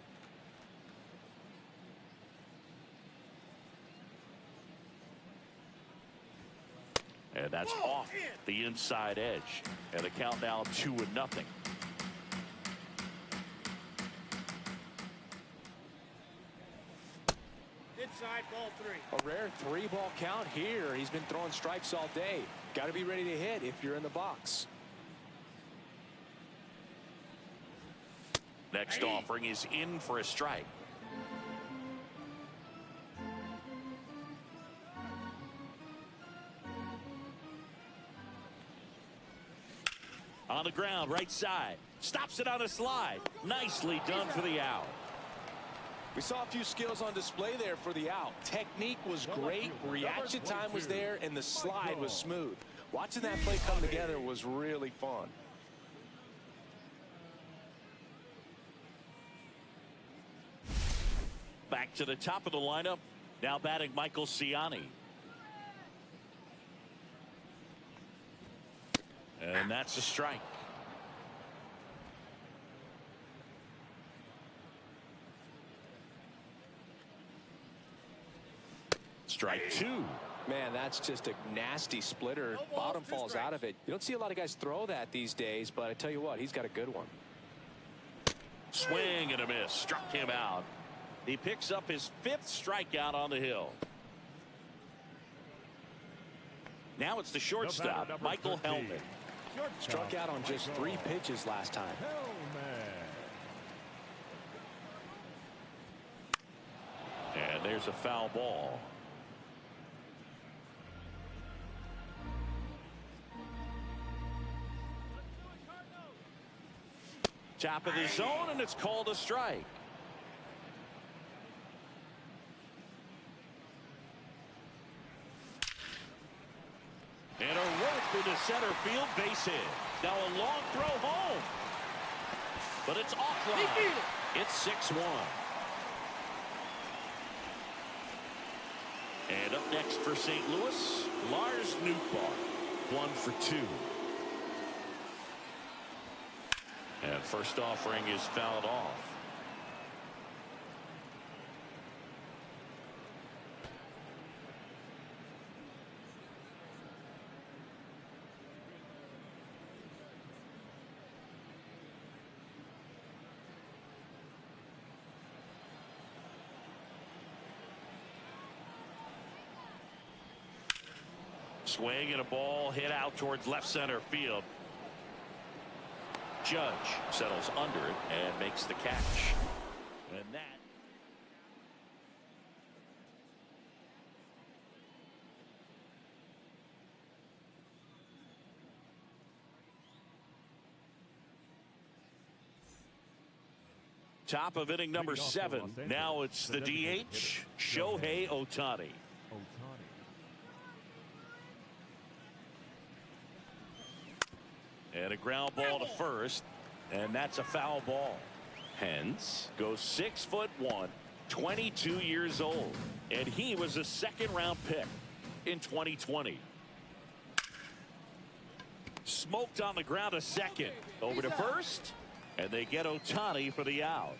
And that's off the inside edge. And the count now 2-0. Inside, ball 3. A rare 3-ball count here. He's been throwing strikes all day. Got to be ready to hit if you're in the box. Next offering is in for a strike. On the ground, right side. Stops it on a slide. Nicely done for the out. We saw a few skills on display there for the out. Technique was great. Reaction time was there, and the slide was smooth. Watching that play come together was really fun. Back to the top of the lineup. Now batting Michael Ciani. And that's a strike. Strike 2. Man, that's just a nasty splitter. Bottom falls out of it. You don't see a lot of guys throw that these days, but I tell you what, he's got a good one. Swing and a miss. Struck him out. He picks up his 5th strikeout on the hill. Now it's the shortstop, Michael Hellman. Struck out on just 3 pitches last time. And there's a foul ball. Top of the zone, and it's called a strike. And a rope into center field, base hit. Now a long throw home. But it's offline. It's 6-1. And up next for St. Louis, Lars Nootbaar, 1 for 2. And first offering is fouled off. Swing and a ball hit out towards left center field. Judge settles under it and makes the catch. And that. Top of inning number 7. Now it's the DH, Shohei Ohtani. And a ground ball to first, and that's a foul ball. Hence goes 6'1", 22 years old, and he was a second-round pick in 2020. Smoked on the ground a second, over to first, and they get Ohtani for the out.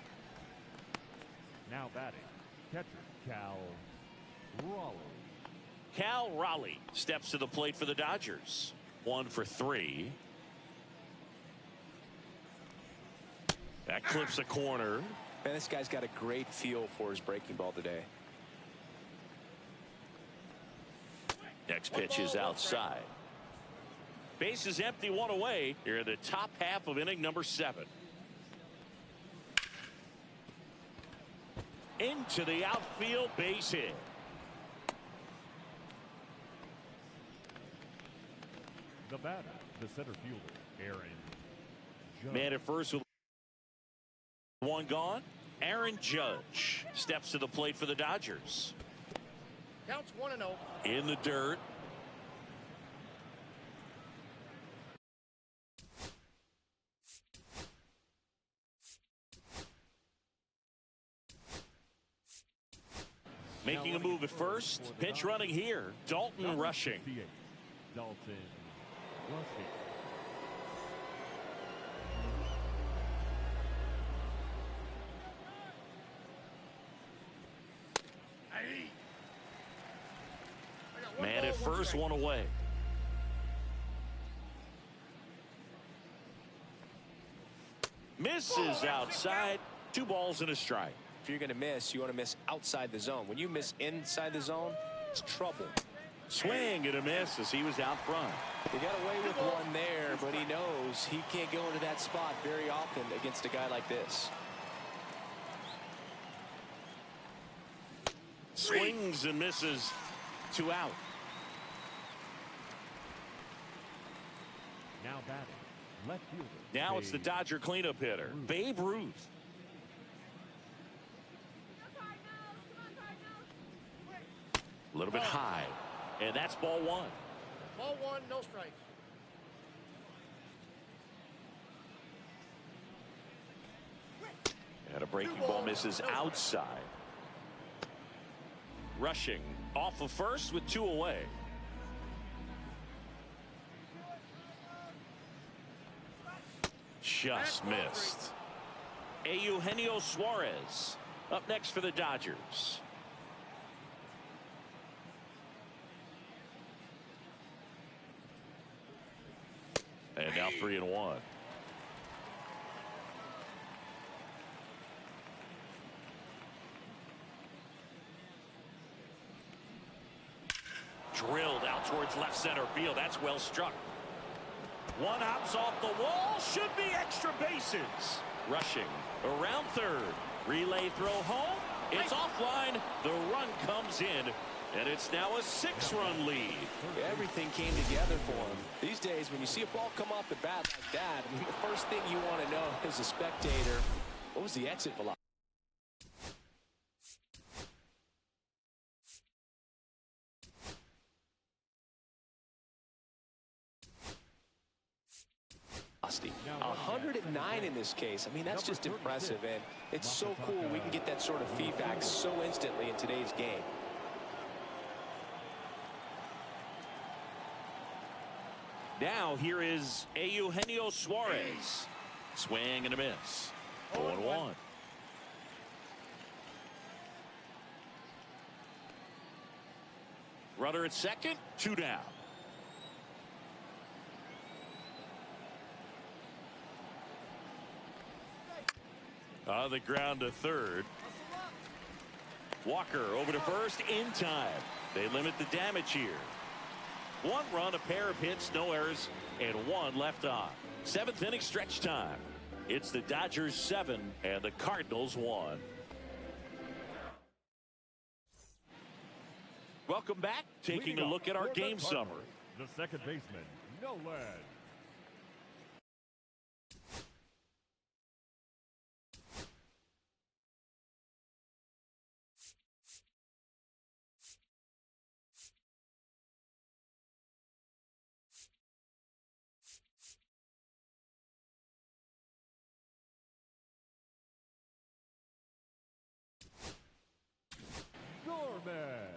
Now batting, catcher Cal Raleigh. Cal Raleigh steps to the plate for the Dodgers. 1 for 3. That clips a corner. Man, this guy's got a great feel for his breaking ball today. Next pitch is outside. Base is empty, 1 away. Here in the top half of inning number 7. Into the outfield, base hit. The batter, the center fielder, Aaron Judge. Man at first with 1 gone. Aaron Judge steps to the plate for the Dodgers. Counts 1-0. In the dirt. Making a move at first. Pitch running here. Dalton rushing. Dalton rushing. Man at first, one away. Misses outside. 2 balls and a strike. If you're going to miss, you want to miss outside the zone. When you miss inside the zone, it's trouble. Swing and a miss as he was out front. He got away with one there, but he knows he can't go into that spot very often against a guy like this. Swings and misses. 2 out. Now batting, left fielder. Now it's the Dodger cleanup hitter, Babe Ruth. A little bit high, and that's ball 1. Ball 1, no strikes. And a breaking ball misses outside. Rushing off of first with 2 away. Just missed. Eugenio Suarez up next for the Dodgers. And now 3-1. Drilled out towards left center field. That's well struck. One hops off the wall. Should be extra bases. Rushing around third. Relay throw home. It's offline. The run comes in. And it's now a 6-run lead. Everything came together for him. These days, when you see a ball come off the bat like that, I mean, the first thing you want to know as a spectator, what was the exit velocity? velocity. 109 in this case. I mean, that's just impressive, and it's so cool we can get that sort of feedback so instantly in today's game. Now here is Eugenio Suarez. Swing and a miss. 0-1. Runner at second, 2 down. On the ground to third. Walker over to first in time. They limit the damage here. 1 run, a pair of hits, no errors, and 1 left on. 7th inning stretch time. It's the Dodgers 7 and the Cardinals 1. Welcome back. Taking a look at our game summary. The second baseman, no lead.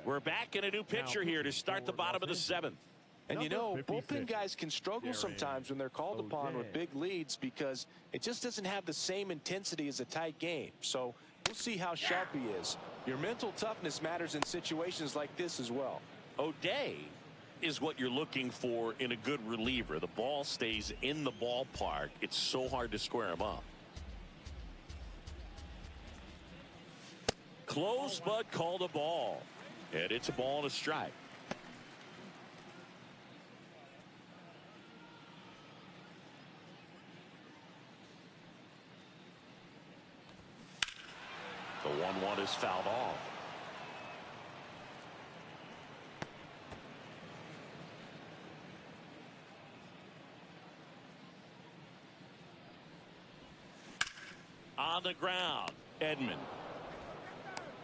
We're back in a new pitcher here to start the bottom of the 7th. And you know, bullpen guys can struggle sometimes when they're called upon with big leads because it just doesn't have the same intensity as a tight game. So we'll see how sharp he is. Your mental toughness matters in situations like this as well. O'Day is what you're looking for in a good reliever. The ball stays in the ballpark. It's so hard to square him up. Close, but called a ball. And it's a ball and a strike. The 1-1 is fouled off. On the ground, Edman.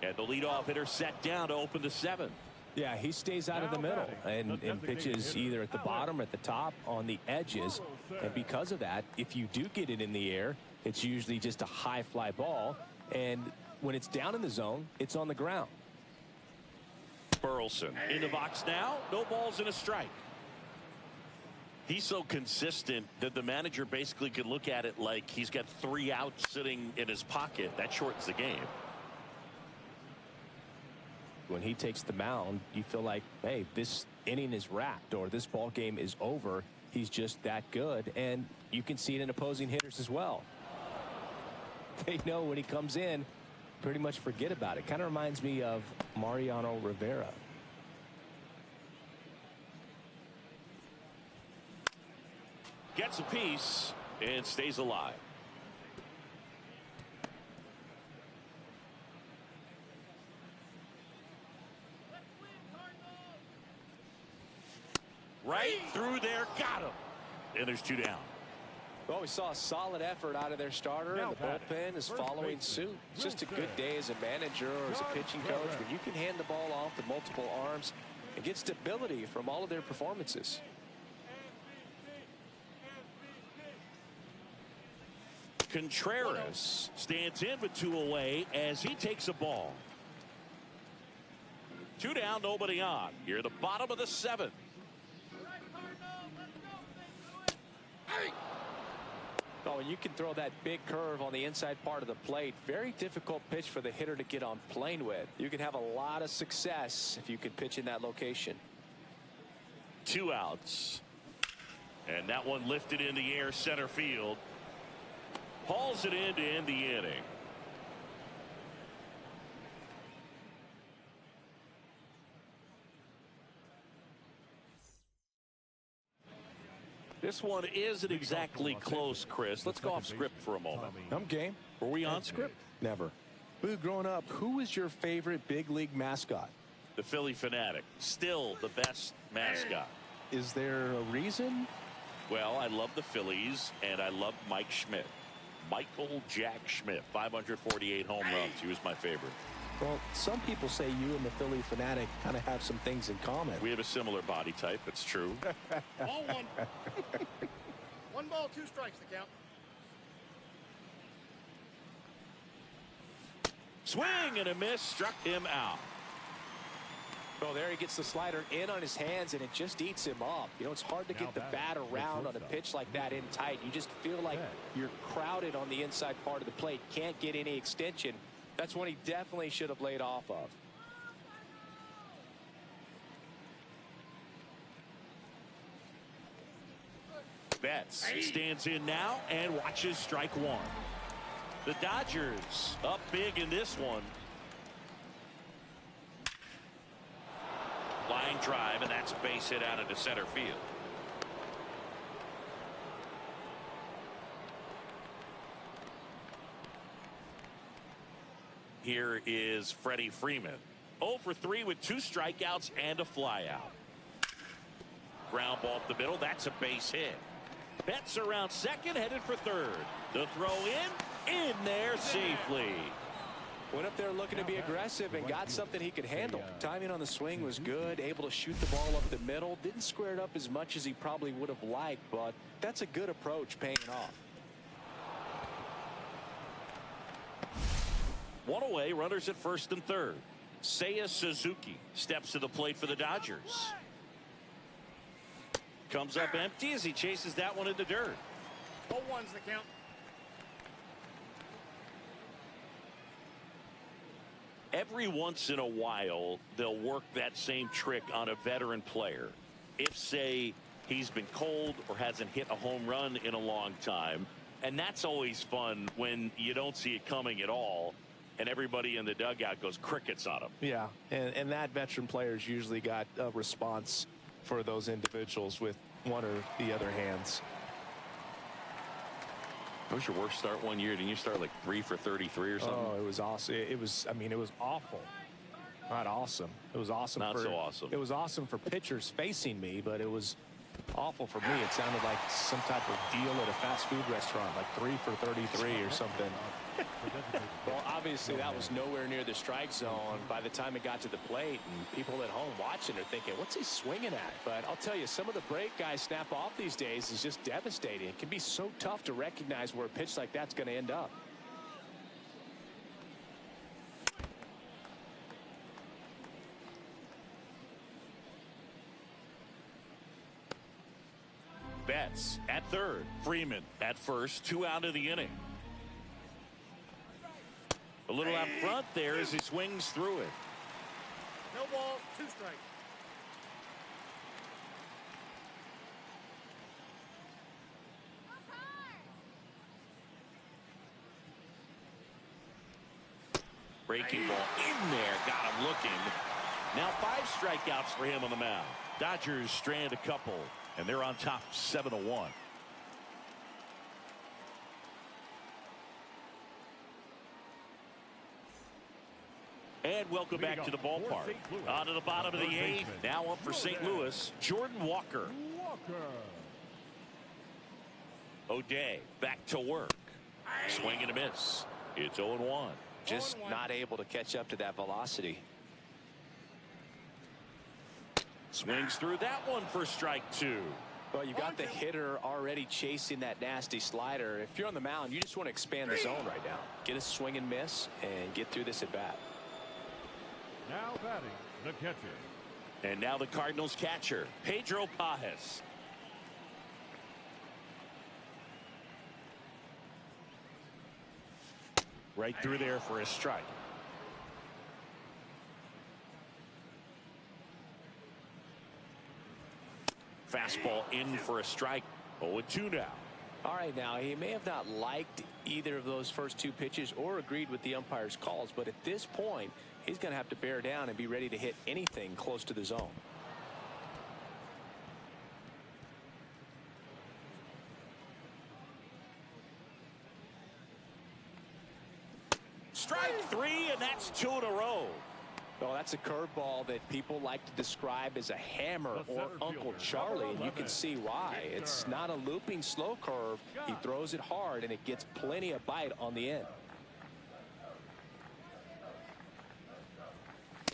And the leadoff hitter set down to open the 7th. Yeah, he stays out of the middle and pitches either at the bottom or at the top on the edges. And because of that, if you do get it in the air, it's usually just a high fly ball. And when it's down in the zone, it's on the ground. Burleson in the box now. No balls and a strike. He's so consistent that the manager basically could look at it like he's got 3 outs sitting in his pocket. That shortens the game. When he takes the mound, you feel like, hey, this inning is wrapped or this ball game is over. He's just that good, and you can see it in opposing hitters as well. They know when he comes in, pretty much forget about it. Kind of reminds me of Mariano Rivera. Gets a piece and stays alive. Right through there, got him. And there's 2 down. Well, we saw a solid effort out of their starter, and the bullpen is following suit. It's just a good day as a manager or as a pitching coach when you can hand the ball off to multiple arms and get stability from all of their performances. Contreras stands in with 2 away as he takes a ball. 2 down, nobody on. Here at the bottom of the 7th. Oh, and you can throw that big curve on the inside part of the plate. Very difficult pitch for the hitter to get on plane with. You can have a lot of success if you can pitch in that location. 2 outs. And that one lifted in the air center field. Hauls it in to end the inning. This one isn't exactly close, Chris. Let's go off script for a moment. I'm game. Were we on script? Never. Boo, growing up, who was your favorite big league mascot? The Philly Fanatic. Still the best mascot. Is there a reason? Well, I love the Phillies, and I love Mike Schmidt. Michael Jack Schmidt, 548 home runs. He was my favorite. Well, some people say you and the Philly Fanatic kind of have some things in common. We have a similar body type. It's true. Ball 1. 1 ball, 2 strikes to count. Swing and a miss. Struck him out. Well, there he gets the slider in on his hands, and it just eats him up. You know, it's hard to get the bat around on a pitch like that in tight. You just feel like you're crowded on the inside part of the plate. Can't get any extension. That's one he definitely should have laid off of. Betts stands in now and watches strike 1. The Dodgers up big in this one. Line drive, and that's a base hit out into center field. Here is Freddie Freeman. 0 for 3 with 2 strikeouts and a flyout. Ground ball up the middle. That's a base hit. Betts around second, headed for third. The throw in there safely. Went up there looking to be aggressive and got something he could handle. Timing on the swing was good, able to shoot the ball up the middle. Didn't square it up as much as he probably would have liked, but that's a good approach, paying off. 1 away, runners at first and third. Seiya Suzuki steps to the plate for the Dodgers. Comes up empty as he chases that one in the dirt. 0-1's the count. Every once in a while, they'll work that same trick on a veteran player. If, say, he's been cold or hasn't hit a home run in a long time. And that's always fun when you don't see it coming at all, and everybody in the dugout goes crickets on him. Yeah, and that veteran player's usually got a response for those individuals with one or the other hands. What was your worst start one year? Didn't you start like 3 for 33 or something? Oh, it was awesome. It was, I mean, it was awful. Not awesome. It was awesome. Not so awesome. It was awesome for pitchers facing me, but it was awful for me. It sounded like some type of deal at a fast food restaurant, like 3 for 33 or something. Well, obviously that was nowhere near the strike zone by the time it got to the plate, and people at home watching are thinking, what's he swinging at? But I'll tell you, some of the break guys snap off these days is just devastating. It can be so tough to recognize where a pitch like that's going to end up. Betts at third. Freeman at first. 2 out of the inning. A little out front there as he swings through it. No balls, 2 strikes. Breaking ball in there. Got him looking. Now 5 strikeouts for him on the mound. Dodgers strand a couple, and they're on top 7-1. And welcome back to the ballpark. On to the bottom of the 8th. Now up for St. Louis, Jordan Walker. O'Day back to work. Swing and a miss. It's 0-1. Just not able to catch up to that velocity. Swings through that one for strike 2. Well, you got the hitter already chasing that nasty slider. If you're on the mound, you just want to expand the zone right now. Get a swing and miss and get through this at bat. Now batting, the catcher. And now the Cardinals catcher, Pedro Pajes. Right through there for a strike. Fastball in for a strike. 0-2 now. All right, now he may have not liked either of those first 2 pitches or agreed with the umpire's calls, but at this point he's going to have to bear down and be ready to hit anything close to the zone. Strike 3, and that's 2 in a row. Well, that's a curveball that people like to describe as a hammer or Uncle Charlie, and you can see why. It's not a looping slow curve. He throws it hard, and it gets plenty of bite on the end.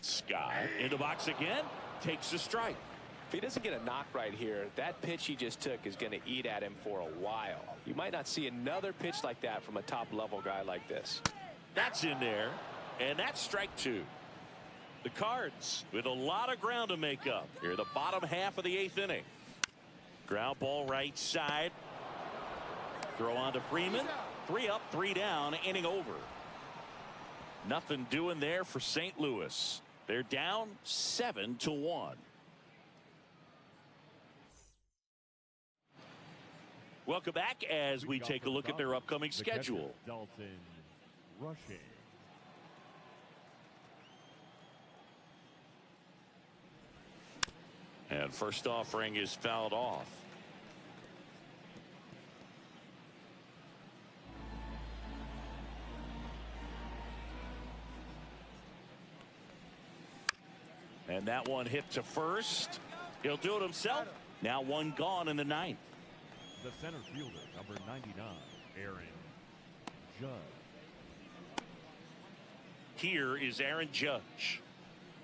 Scott in the box again, takes a strike. If he doesn't get a knock right here, that pitch he just took is going to eat at him for a while. You might not see another pitch like that from a top-level guy like this. That's in there, and that's strike 2. The Cards with a lot of ground to make up here, the bottom half of the 8th inning. Ground ball right side. Throw on to Freeman. 3 up, 3 down, inning over. Nothing doing there for St. Louis. They're down 7-1. Welcome back as we take a look at their upcoming schedule. Dalton Rushing. And first offering is fouled off. And that one hit to first. He'll do it himself. Now 1 gone in the 9th. The center fielder, number 99, Aaron Judge. Here is Aaron Judge.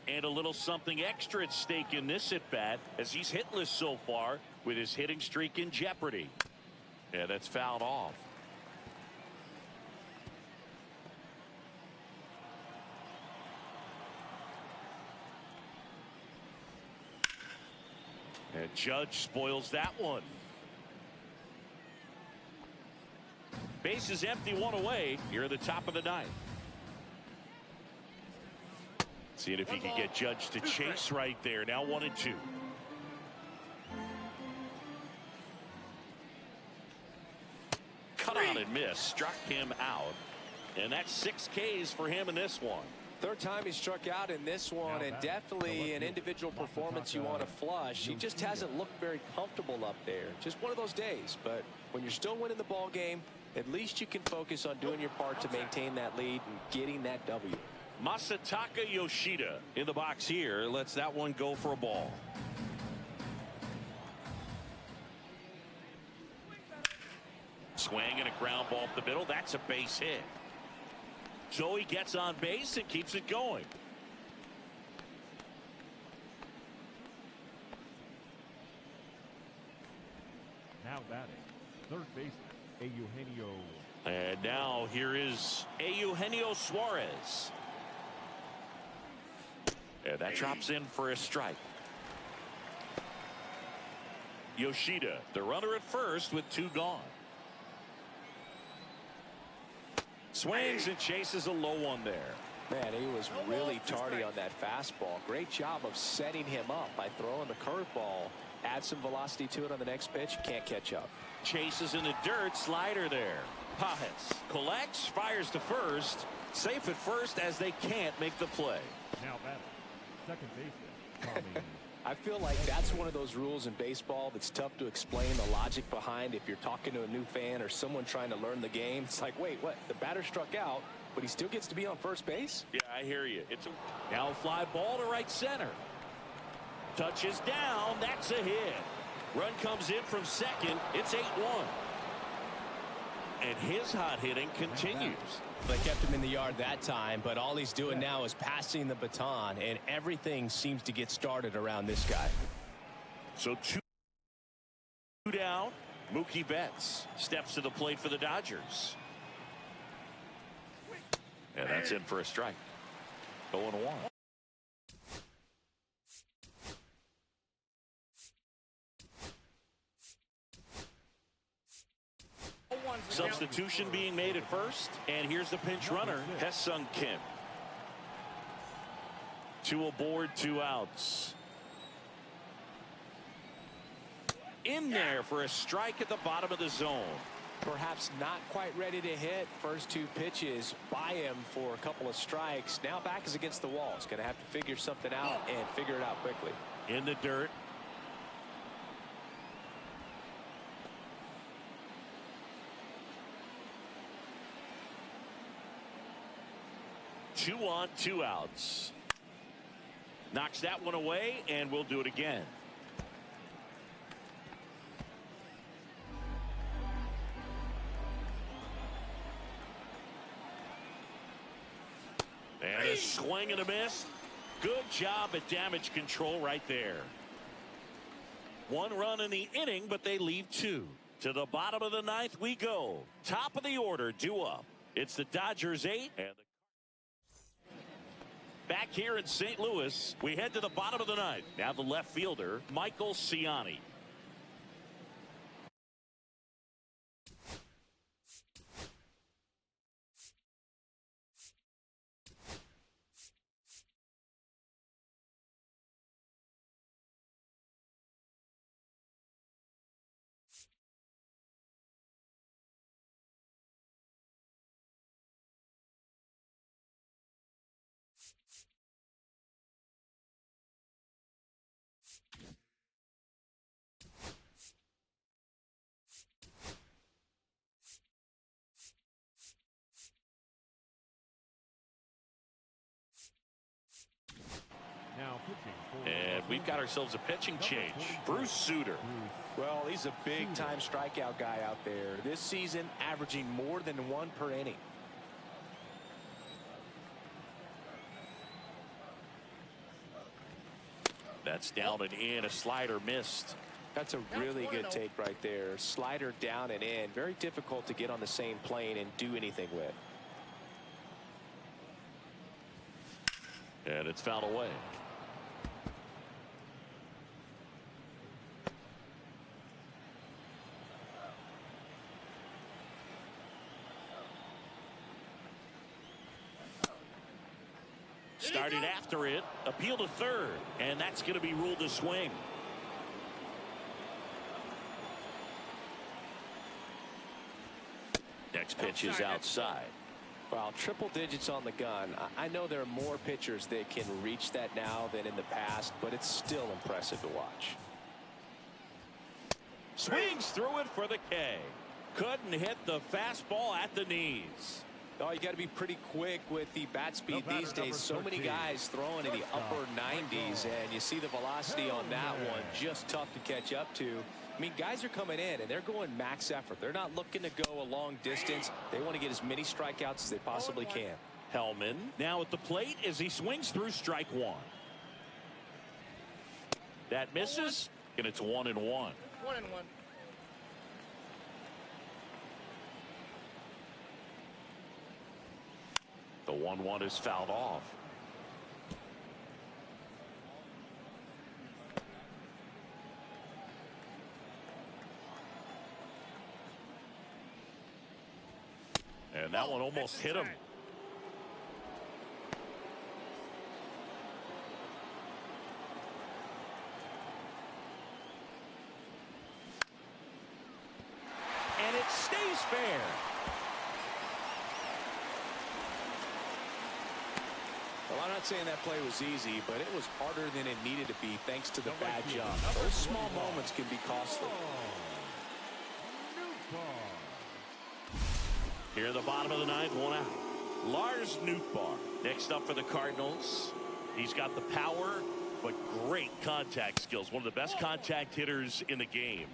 And a little something extra at stake in this at-bat as he's hitless so far with his hitting streak in jeopardy. Yeah, that's fouled off. And Judge spoils that one. Base is empty, 1 away. Here at the top of the 9th. Seeing if he can get Judge to chase right there. Now 1-2. Cut on and miss. Struck him out. And that's 6 Ks for him in this one. 3rd time he struck out in this one, and definitely an individual performance you want to flush. He just hasn't looked very comfortable up there. Just one of those days. But when you're still winning the ball game, at least you can focus on doing your part to maintain that lead and getting that W. Masataka Yoshida in the box here. Lets that one go for a ball. Swing and a ground ball up the middle. That's a base hit. So he gets on base and keeps it going. Now batting, 3rd baseman, Eugenio. And now here is Eugenio Suarez. And that drops in for a strike. Yoshida, the runner at first with 2 gone. Swings and chases a low one there. Man, he was really tardy on that fastball. Great job of setting him up by throwing the curveball. Add some velocity to it on the next pitch. Can't catch up. Chases in the dirt. Slider there. Pajes collects, fires to first. Safe at first as they can't make the play. Now batting, second baseman, Tommy. I feel like that's one of those rules in baseball that's tough to explain the logic behind if you're talking to a new fan or someone trying to learn the game. It's like, wait, what? The batter struck out, but he still gets to be on first base? Yeah, I hear you. It's now a fly ball to right center. Touches down. That's a hit. Run comes in from second. It's 8-1. And his hot hitting continues. They kept him in the yard that time, but all he's doing now is passing the baton, and everything seems to get started around this guy. So 2 down. Mookie Betts steps to the plate for the Dodgers. And that's in for a strike. 0-1. Substitution being made at first, and here's the pinch runner, Hesung Kim. 2 aboard, 2 outs. In there for a strike at the bottom of the zone. Perhaps not quite ready to hit. First 2 pitches by him for a couple of strikes. Now back is against the wall. He's going to have to figure something out and figure it out quickly. In the dirt. Two on, 2 outs. Knocks that one away, and we'll do it again. And a swing and a miss. Good job at damage control right there. 1 run in the inning, but they leave 2. To the bottom of the 9th we go. Top of the order, due up. It's the Dodgers 8 and the back here in St. Louis, we head to the bottom of the 9th. Now the left fielder, Michael Ciani. And we've got ourselves a pitching change. Bruce Sutter. Well, he's a big-time strikeout guy out there. This season, averaging more than 1 per inning. That's down and in. A slider missed. That's a really good take right there. Slider down and in. Very difficult to get on the same plane and do anything with. And it's fouled away. Started after it, appeal to third, and that's going to be ruled a swing. Next pitch is outside. Well, triple digits on the gun. I know there are more pitchers that can reach that now than in the past, but it's still impressive to watch. Swings through it for the K. Couldn't hit the fastball at the knees. Oh, you got to be pretty quick with the bat speed these days. So many guys throwing in the upper 90s, and you see the velocity on that one. Just tough to catch up to. I mean, guys are coming in, and they're going max effort. They're not looking to go a long distance. They want to get as many strikeouts as they possibly can. Hellman now at the plate as he swings through strike 1. That misses, and it's 1-1. 1-1. The 1-1 is fouled off. And that one almost hit him. And it stays fair. Well, I'm not saying that play was easy, but it was harder than it needed to be thanks to the bad jump. Those small moments can be costly. Here in the bottom of the ninth, 1 out. Lars Nootbaar next up for the Cardinals. He's got the power, but great contact skills. One of the best contact hitters in the game.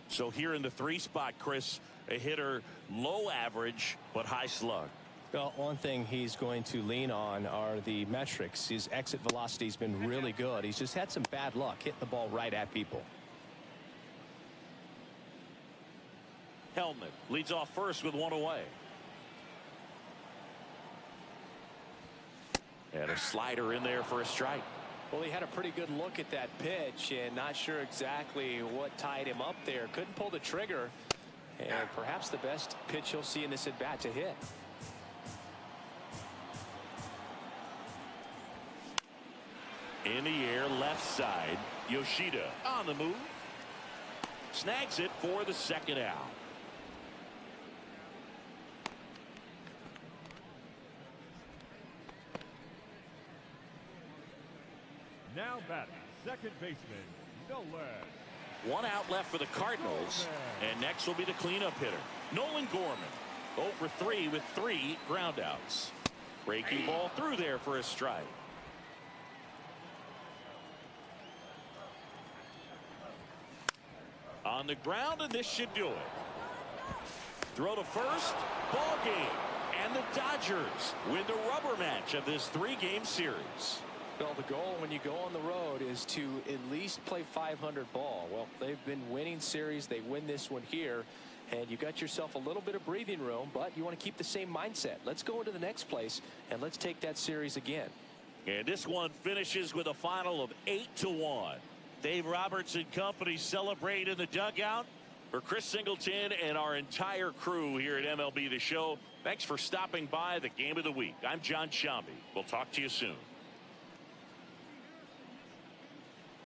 So here in the 3 spot, Chris, a hitter low average, but high slug. Well, one thing he's going to lean on are the metrics. His exit velocity has been really good. He's just had some bad luck hitting the ball right at people. Hellman leads off first with 1 away. And a slider in there for a strike. Well, he had a pretty good look at that pitch and not sure exactly what tied him up there. Couldn't pull the trigger. And perhaps the best pitch he'll see in this at bat to hit. In the air, left side. Yoshida on the move. Snags it for the 2nd out. Now batting, second baseman, Nolan. 1 out left for the Cardinals. And next will be the cleanup hitter, Nolan Gorman. 0 for 3 with 3 groundouts. Breaking ball through there for a strike. On the ground, and this should do it. Throw to first, ball game. And the Dodgers win the rubber match of this 3-game series. Well, the goal when you go on the road is to at least play 500 ball. Well, they've been winning series. They win this one here. And you got yourself a little bit of breathing room, but you want to keep the same mindset. Let's go into the next place, and let's take that series again. And this one finishes with a final of 8-1. Dave Roberts and company celebrate in the dugout. For Chris Singleton and our entire crew here at MLB The Show, thanks for stopping by the Game of the Week. I'm John Shambi. We'll talk to you soon.